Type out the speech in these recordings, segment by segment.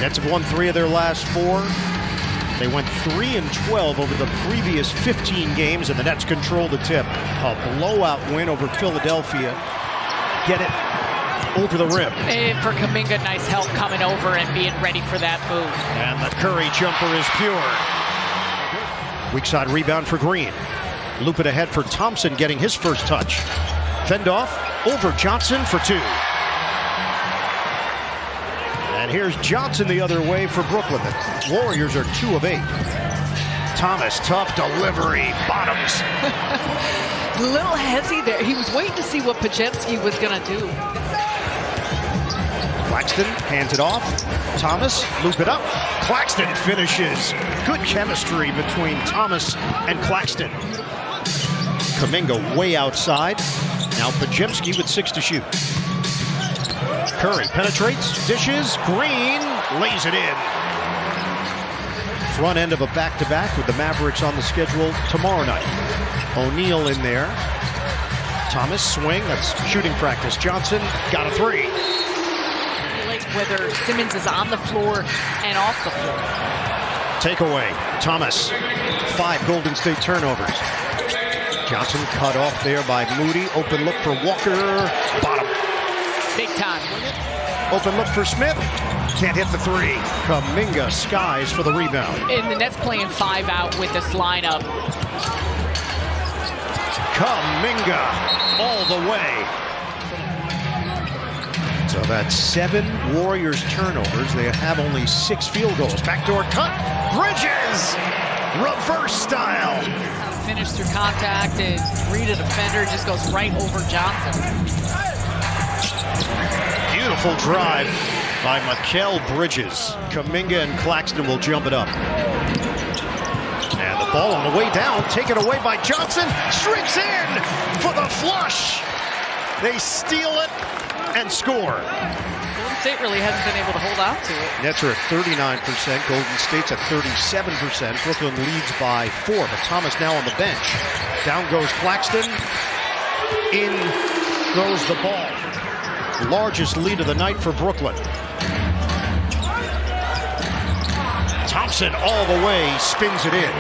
Nets have won 3 of their last 4. They went 3-12 over the previous 15 games, and the Nets control the tip. A blowout win over Philadelphia. Get it over the rim. And for Kuminga, nice help coming over and being ready for that move. And the Curry jumper is pure. Weak side rebound for Green. Loop it ahead for Thompson, getting his first touch. Fend off over Johnson for 2. And here's Johnson the other way for Brooklyn. The Warriors are 2 of 8. Thomas, tough delivery, bottoms. A little hezzy there. He was waiting to see what Podziemski was going to do. Claxton hands it off. Thomas, loop it up. Claxton finishes. Good chemistry between Thomas and Claxton. Kuminga way outside. Now Podziemski with 6 to shoot. Curry penetrates, dishes, Green lays it in. Front end of a back-to-back with the Mavericks on the schedule tomorrow night. O'Neal in there. Thomas swing, that's shooting practice. Johnson got a 3. Whether Simmons is on the floor and off the floor. Takeaway, Thomas. 5 Golden State turnovers. Johnson cut off there by Moody. Open look for Walker. Bottom. Big time. Open look for Smith. Can't hit the 3. Kuminga skies for the rebound. And the Nets playing 5 out with this lineup. Kuminga all the way. So that's 7 Warriors turnovers. They have only 6 field goals. Backdoor cut. Bridges! Reverse style. Finish through contact and read a defender, just goes right over Johnson. Beautiful drive by Mikal Bridges. Kuminga and Claxton will jump it up. And the ball on the way down, taken away by Johnson. Streaks in for the flush. They steal it and score. Golden State really hasn't been able to hold on to it. Nets are at 39%. Golden State's at 37%. Brooklyn leads by 4, but Thomas now on the bench. Down goes Claxton. In goes the ball. Largest lead of the night for Brooklyn. Thompson all the way, spins it in.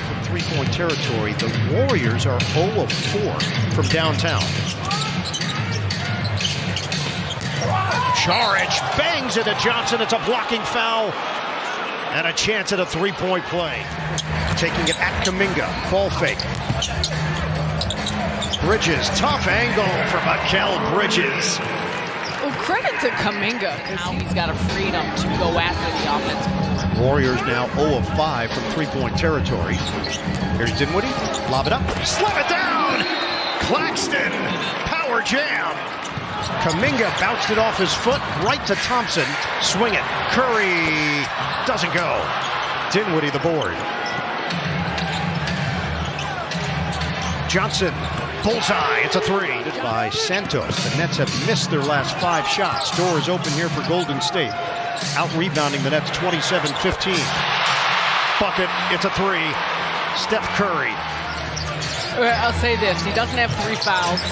From three-point territory, the Warriors are 0 of 4 from downtown. Charic bangs into Johnson. It's a blocking foul and a chance at a 3-point play. Taking it at Kuminga. Ball fake. Bridges, tough angle for Mikal Bridges. Well, credit to Kuminga, because now he's got a freedom to go after the offense. Warriors now 0 of 5 from 3-point territory. Here's Dinwiddie. Lob it up. Slam it down. Claxton. Power jam. Kuminga bounced it off his foot right to Thompson. Swing it. Curry doesn't go. Dinwiddie the board. Johnson. Bullseye. It's a 3 by Santos. The Nets have missed their last 5 shots. Door is open here for Golden State. Out rebounding the Nets 27-15. Bucket. It's a 3. Steph Curry. I'll say this. He doesn't have 3 fouls.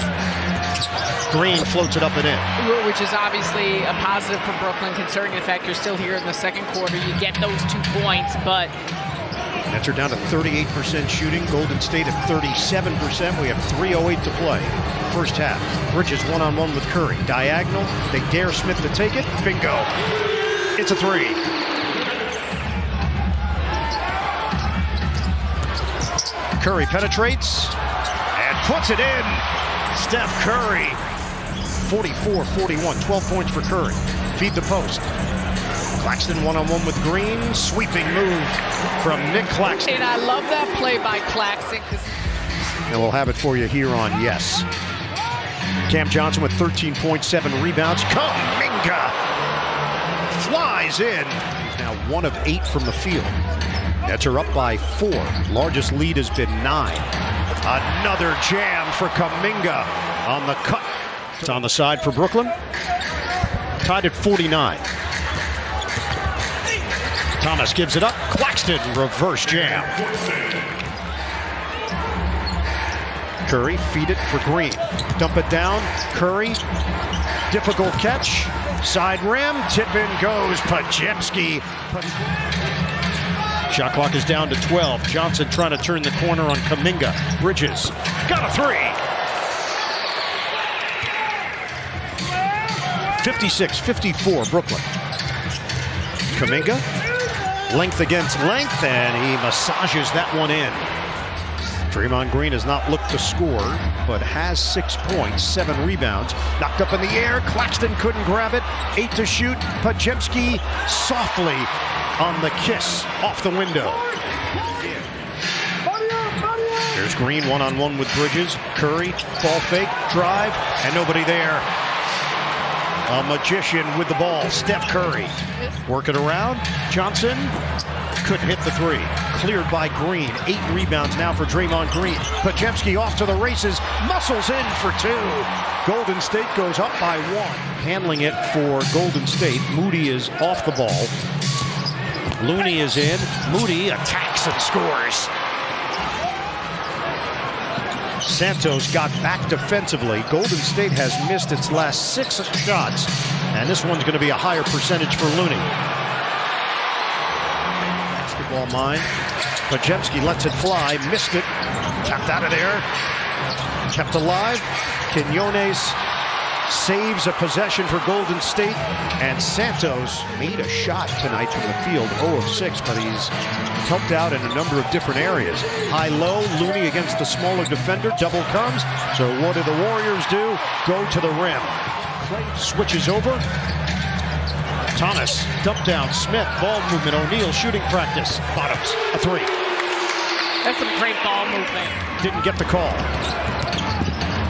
Green floats it up and in. Which is obviously a positive for Brooklyn, considering the fact you're still here in the second quarter. You get those 2 points, but Nets are down to 38% shooting. Golden State at 37%. We have 3:08 to play. First half. Bridges one-on-one with Curry. Diagonal. They dare Smith to take it. Bingo. It's a 3. Curry penetrates and puts it in. Steph Curry. 44-41. 12 points for Curry. Feed the post. Claxton one-on-one with Green. Sweeping move from Nick Claxton. And I love that play by Claxton. And we'll have it for you here on Yes. Cam Johnson with 13.7 rebounds. Kuminga flies in. He's now 1 of 8 from the field. Nets are up by 4. Largest lead has been 9. Another jam for Kuminga on the cut. It's on the side for Brooklyn. Tied at 49. Thomas gives it up. Claxton, reverse jam. Curry, feed it for Green. Dump it down. Curry Difficult catch. Side rim. Titman goes. Pajemski. Shot clock is down to 12. Johnson trying to turn the corner on Kuminga. Bridges. Got a three. 56-54 Brooklyn. Kuminga. Length against length, and he massages that one in. Draymond Green has not looked to score, but has 6 points, 7 rebounds. Knocked up in the air. Claxton couldn't grab it. 8 to shoot. Pajemski softly on the kiss off the window. There's Green one-on-one with Bridges. Curry, ball fake, drive, and nobody there. A magician with the ball. Steph Curry. Work it around. Johnson couldn't hit the three. Cleared by Green. 8 rebounds now for Draymond Green. Pajemski off to the races. Muscles in for 2. Golden State goes up by 1. Handling it for Golden State. Moody is off the ball. Looney is in. Moody attacks and scores. Santos got back defensively. Golden State has missed its last 6 shots, and this one's going to be a higher percentage for Looney. Basketball mine. Pajemski lets it fly, missed it, tapped out of there, kept alive. Quinones saves a possession for Golden State, and Santos made a shot tonight from the field, 0 of 6, but he's helped out in a number of different areas. High-low, Looney against the smaller defender, double comes. So what do the Warriors do? Go to the rim. Clay switches over. Thomas, dump down, Smith, ball movement, O'Neal shooting practice. Bottoms, a 3. That's some great ball movement. Didn't get the call.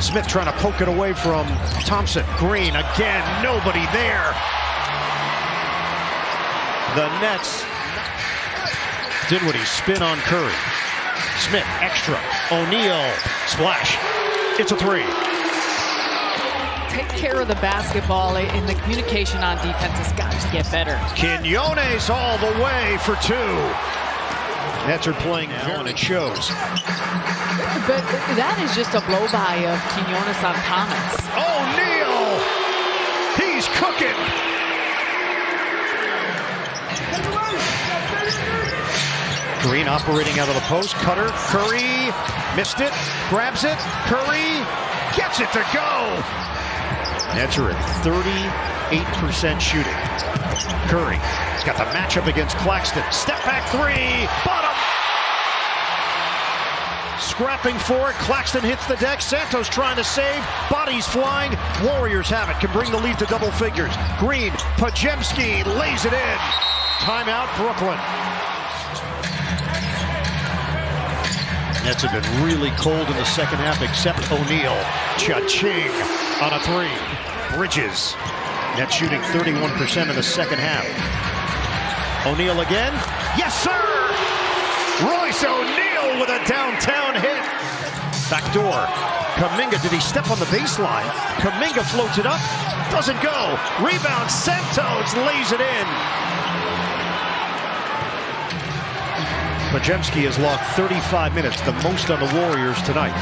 Smith trying to poke it away from Thompson. Green again, nobody there. The Nets did what he spin on Curry. Smith, extra. O'Neal, splash. It's a 3. Take care of the basketball, and the communication on defense has got to get better. Quinones all the way for 2. Nets are playing now, and it shows. But that is just a blow-by of Quinones on Thomas. O'Neal! He's cooking! Green operating out of the post. Cutter. Curry missed it. Grabs it. Curry gets it to go. Nets are at 38% shooting. Curry has got the matchup against Claxton. Step back 3. Bottom. Scrapping for it. Claxton hits the deck. Santos trying to save. Bodies flying. Warriors have it. Can bring the lead to double figures. Green. Pajemski lays it in. Timeout Brooklyn. Nets have been really cold in the second half, except O'Neal. Cha-ching on a 3. Bridges. Nets shooting 31% in the second half. O'Neal again. Yes, sir! Royce O'Neal with a downtown hit. Backdoor. Kuminga, did he step on the baseline? Kuminga floats it up. Doesn't go. Rebound. Santos lays it in. Pajemski has logged 35 minutes, the most on the Warriors tonight.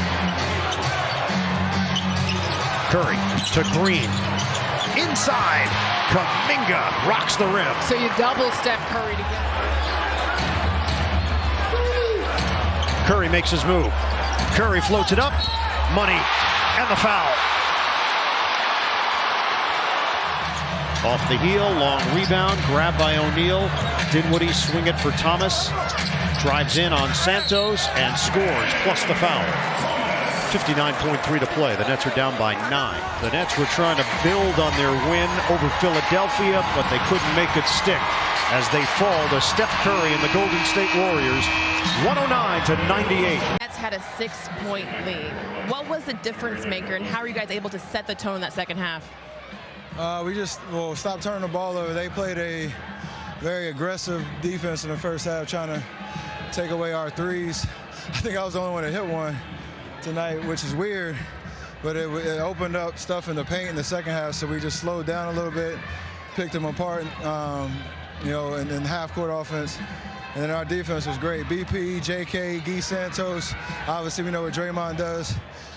Curry to Green. Inside. Kuminga rocks the rim. So you double Steph Curry together. Curry makes his move. Curry floats it up. Money. And the foul. Off the heel, long rebound, grabbed by O'Neal. Dinwiddie swing it for Thomas. Drives in on Santos and scores, plus the foul. 59.3 to play. The Nets are down by 9. The Nets were trying to build on their win over Philadelphia, but they couldn't make it stick as they fall to Steph Curry and the Golden State Warriors, 109-98. Nets had a 6-point lead. What was the difference maker, and how are you guys able to set the tone in that second half? We just stopped turning the ball over. They played a very aggressive defense in the first half, trying to take away our threes. I think I was the only one that hit one tonight, which is weird, but it opened up stuff in the paint in the second half, so we just slowed down a little bit, picked them apart, in half-court offense. And then our defense was great. BP, JK, Guy Santos. Obviously, we know what Draymond does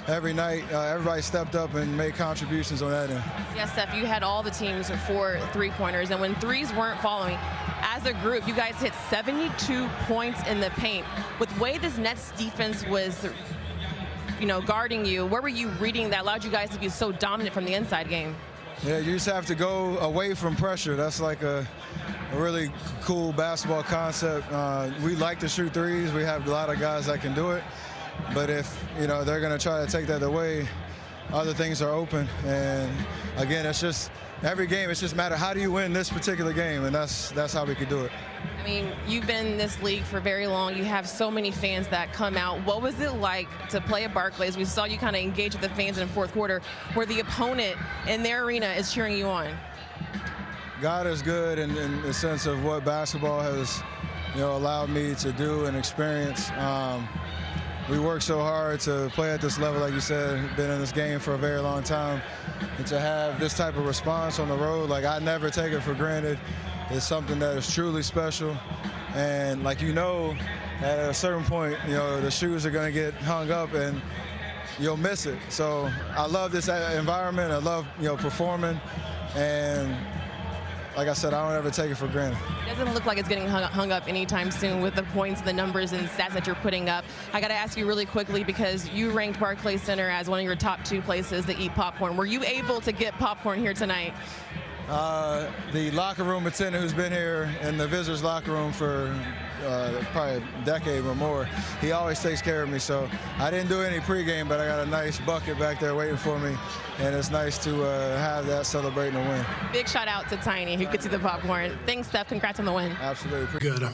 every night. Everybody stepped up and made contributions on that end. Yes, Steph, you had all the teams for three-pointers, and when threes weren't following, as a group, you guys hit 72 points in the paint. With the way this Nets defense was, guarding you, where were you reading that allowed you guys to be so dominant from the inside game? Yeah, you just have to go away from pressure. That's like a really cool basketball concept. We like to shoot threes. We have a lot of guys that can do it. But if, they're going to try to take that away, other things are open. And, again, it's just every game, it's just a matter how do you win this particular game, and that's how we could do it. I mean, you've been in this league for very long. You have so many fans that come out. What was it like to play at Barclays? We saw you kind of engage with the fans in the fourth quarter where the opponent in their arena is cheering you on. God is good in the sense of what basketball has, allowed me to do and experience. We work so hard to play at this level, like you said, been in this game for a very long time. And to have this type of response on the road, I never take it for granted. It's something that is truly special. And at a certain point, the shoes are going to get hung up and you'll miss it. So I love this environment. I love, performing. And like I said, I don't ever take it for granted. It doesn't look like it's getting hung up anytime soon with the points, the numbers, and stats that you're putting up. I got to ask you really quickly, because you ranked Barclays Center as one of your top 2 places to eat popcorn. Were you able to get popcorn here tonight? The locker room attendant who's been here in the visitors' locker room for probably a decade or more, he always takes care of me. So I didn't do any pregame, but I got a nice bucket back there waiting for me. And it's nice to have that celebrating a win. Big shout out to Tiny, who gets you the popcorn. Thanks, Steph. Congrats on the win. Absolutely. Good.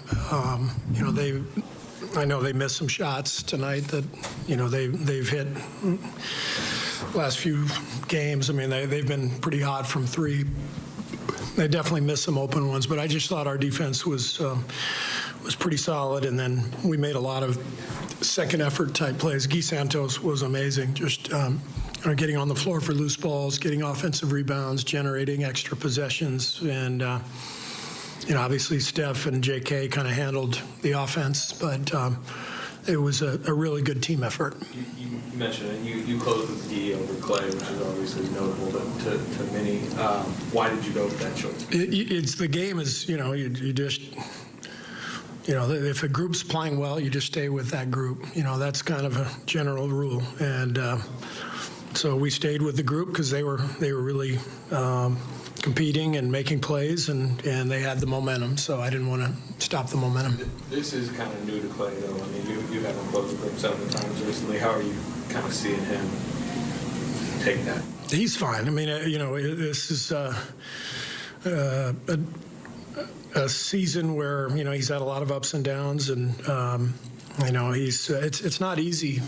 I know they missed some shots tonight that, they've hit last few games. I mean, they've been pretty hot from three. They definitely missed some open ones, but I just thought our defense was pretty solid, and then we made a lot of second effort type plays. Guy Santos was amazing, just getting on the floor for loose balls, getting offensive rebounds, generating extra possessions, and obviously Steph and JK kind of handled the offense, but it was a really good team effort. You mentioned it. You closed with D over Clay, which is obviously notable to many. Why did you go with that choice? It's the game is, you just, if a group's playing well, you just stay with that group. That's kind of a general rule. And so we stayed with the group because they were really competing and making plays, and they had the momentum, so I didn't want to stop the momentum. This is kind of new to Clay, though. I mean, you haven't closed with him several times recently. How are you kind of seeing him take that? He's fine. I mean, this is a season where, he's had a lot of ups and downs, and, it's not easy,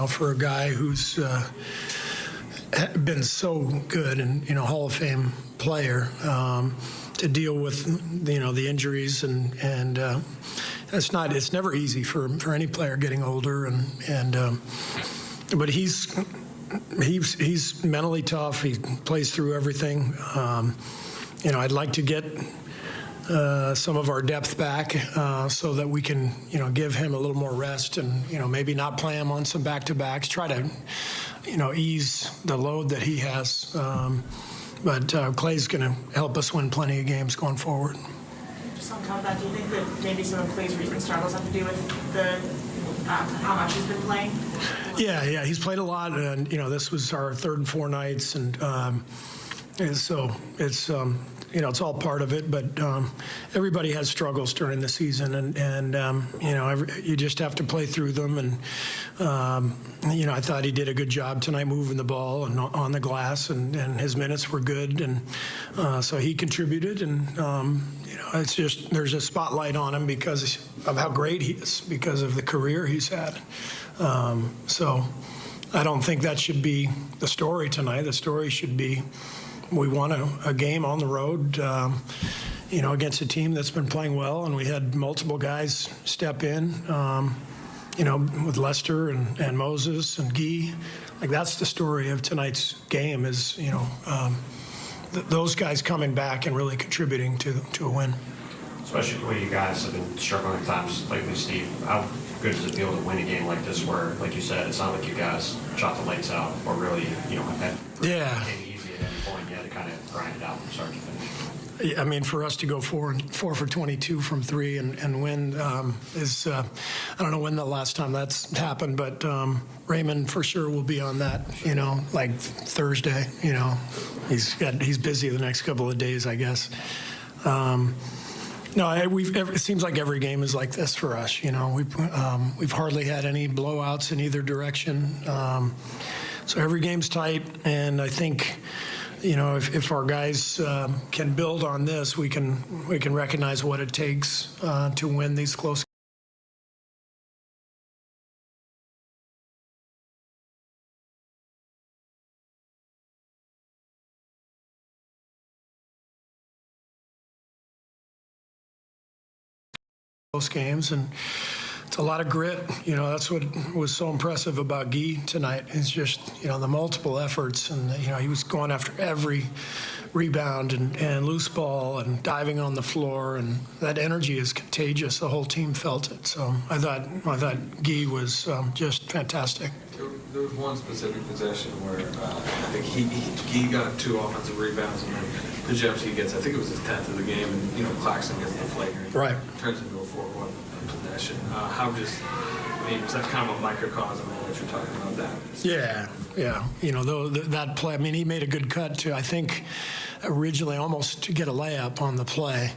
for a guy who's been so good and Hall of Fame player to deal with the injuries and it's never easy for any player getting older but he's mentally tough. He plays through everything. I'd like to get some of our depth back so that we can give him a little more rest and maybe not play him on some back-to-backs, try to ease the load that he has. But Clay's going to help us win plenty of games going forward. Just on top of that, do you think that maybe some of Clay's recent struggles have to do with how much he's been playing? Yeah, he's played a lot, and this was our third and four nights, and so it's it's all part of it. But everybody has struggles during the season, and you just have to play through them. And I thought he did a good job tonight moving the ball and on the glass, and his minutes were good, and so he contributed. And it's just there's a spotlight on him because of how great he is, because of the career he's had. So I don't think that should be the story tonight. The story should be we won a game on the road, against a team that's been playing well, and we had multiple guys step in, with Lester and Moses and Guy. Like, that's the story of tonight's game is, those guys coming back and really contributing to a win. Especially the way you guys have been struggling at times lately, Steve. How good does it feel to win a game like this where, like you said, it's not like you guys shot the lights out or really, had Yeah. became easy at any point. You had to kind of grind it out from start to finish. I mean, for us to go 4 for 22 from 3 and win is, I don't know when the last time that's happened, but Raymond for sure will be on that, like Thursday, he's busy the next couple of days, I guess. No, it seems like every game is like this for us. We've hardly had any blowouts in either direction. So every game's tight, and I think, if our guys can build on this, we can recognize what it takes to win these close. Close games, and it's a lot of grit. That's what was so impressive about Guy tonight. It's just, the multiple efforts, and he was going after every rebound and loose ball and diving on the floor, and that energy is contagious. The whole team felt it. So I thought Guy was just fantastic. There was one specific possession where I think he got 2 offensive rebounds, and then Pajemski gets, I think it was his 10th of the game, and Claxton gets the flagrant. Right. Turns into a 4-1 possession. Was that kind of a microcosm of what you're talking about that? Yeah. That play, he made a good cut to, I think, originally almost to get a layup on the play.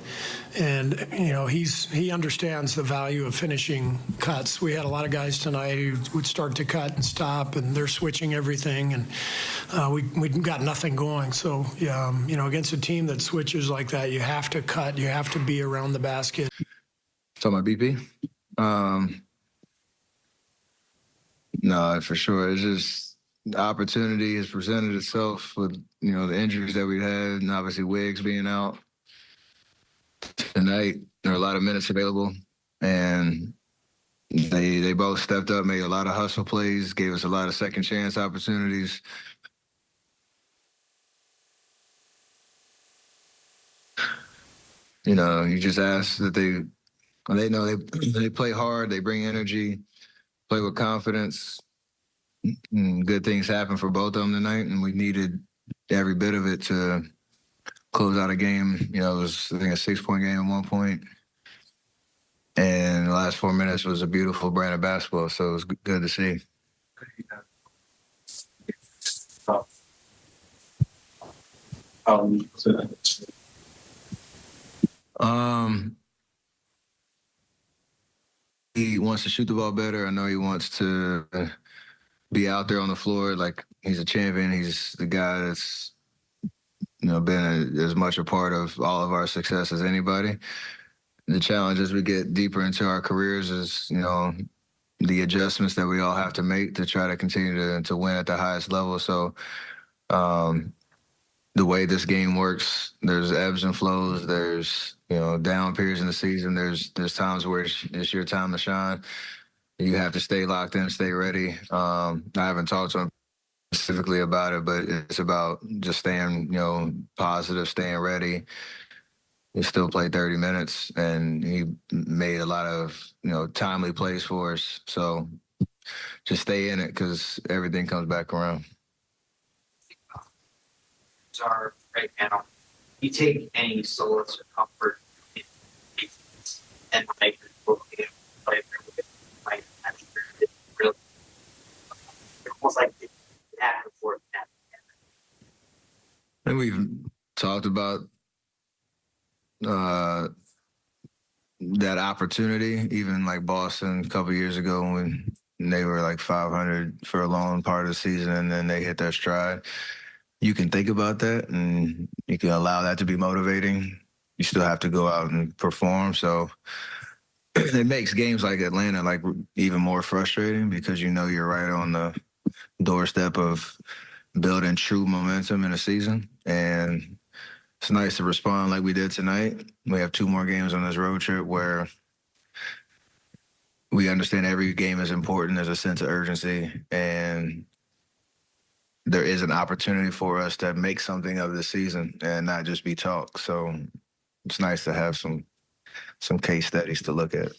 And, he understands the value of finishing cuts. We had a lot of guys tonight who would start to cut and stop, and they're switching everything, and we got nothing going. So, against a team that switches like that, you have to cut, you have to be around the basket. So my BP? No, for sure. It's just the opportunity has presented itself with, the injuries that we had, and obviously Wiggs being out. Tonight, there are a lot of minutes available, and they both stepped up, made a lot of hustle plays, gave us a lot of second chance opportunities. You just ask that they know they play hard, they bring energy, play with confidence. And good things happen for both of them tonight, and we needed every bit of it to close out a game. It was, I think, a 6-point game at one point. And the last 4 minutes was a beautiful brand of basketball, so it was good to see. He wants to shoot the ball better. I know he wants to be out there on the floor. Like, he's a champion. He's the guy that's, been as much a part of all of our success as anybody. The challenge as we get deeper into our careers is, the adjustments that we all have to make to try to continue to win at the highest level. So the way this game works, there's ebbs and flows. There's, down periods in the season. There's times where it's your time to shine. You have to stay locked in, stay ready. I haven't talked to him specifically about it, but it's about just staying, positive, staying ready. He still played 30 minutes, and he made a lot of, timely plays for us. So just stay in it, because everything comes back around. Are right now. You take any solace or comfort in and make the game play like really almost like that before that. I think we've talked about that opportunity, even like Boston a couple years ago when they were like 500 for a long part of the season, and then they hit their stride. You can think about that, and you can allow that to be motivating. You still have to go out and perform. So it makes games like Atlanta like even more frustrating, because you're right on the doorstep of building true momentum in a season. And it's nice to respond like we did tonight. We have 2 more games on this road trip where we understand every game is important. There's a sense of urgency, and there is an opportunity for us to make something of this season and not just be talk. So it's nice to have some case studies to look at.